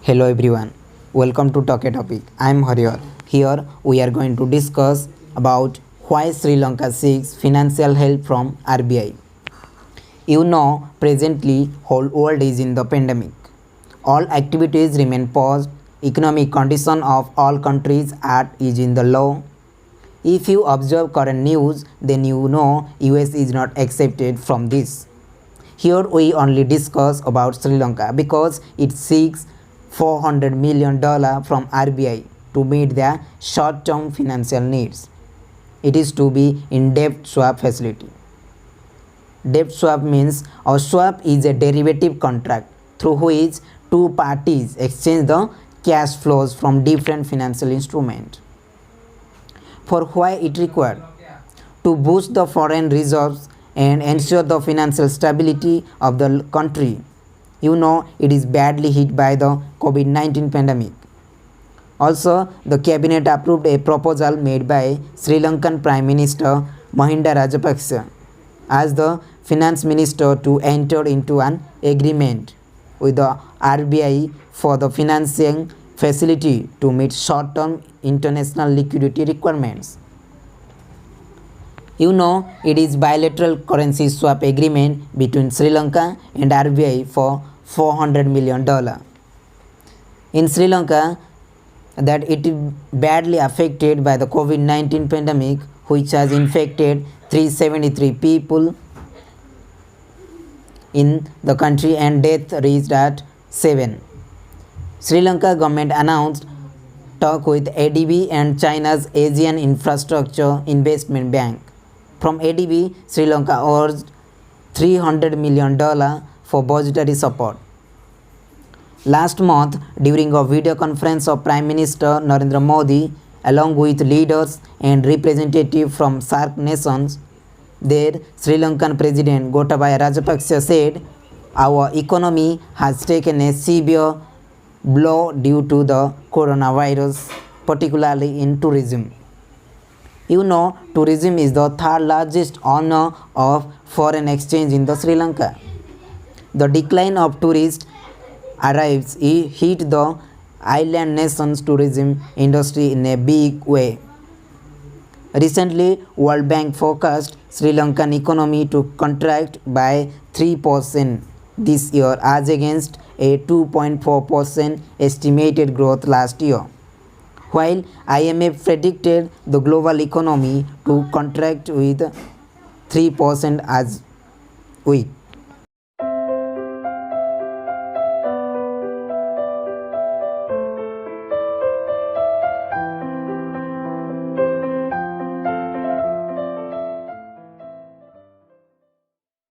Hello everyone, welcome to Talk a Topic. I am Hariyar. Here we are going to discuss about why Sri Lanka seeks financial help from RBI. You know, presently whole world is in the pandemic. All activities remain paused. Economic condition of all countries is in the low. If you observe current news, then you know US is not accepted from this. Here we only discuss about Sri Lanka because it seeks $400 million from RBI to meet their short-term financial needs. It is to be in debt swap facility. Debt swap means a swap is a derivative contract through which two parties exchange the cash flows from different financial instruments. For why it required? To boost the foreign reserves and ensure the financial stability of the country. You know, it is badly hit by the COVID-19 pandemic. Also, the cabinet approved a proposal made by Sri Lankan Prime Minister Mahinda Rajapaksa as the finance minister to enter into an agreement with the RBI for the financing facility to meet short-term international liquidity requirements. You know, it is bilateral currency swap agreement between Sri Lanka and RBI for $400 million. In Sri Lanka, that it is badly affected by the COVID-19 pandemic, which has infected 373 people in the country and death reached at 7. Sri Lanka government announced talk with ADB and China's Asian Infrastructure Investment Bank. From ADB, Sri Lanka urged $300 million for budgetary support. Last month, during a video conference of Prime Minister Narendra Modi, along with leaders and representatives from SAARC nations, there Sri Lankan President Gotabaya Rajapaksa said, "Our economy has taken a severe blow due to the coronavirus, particularly in tourism." You know, tourism is the third largest earner of foreign exchange in the Sri Lanka. The decline of tourist arrivals hit the island nation's tourism industry in a big way. Recently, World Bank forecast Sri Lankan economy to contract by 3% this year as against a 2.4% estimated growth last year, while IMF predicted the global economy to contract with 3% as weak.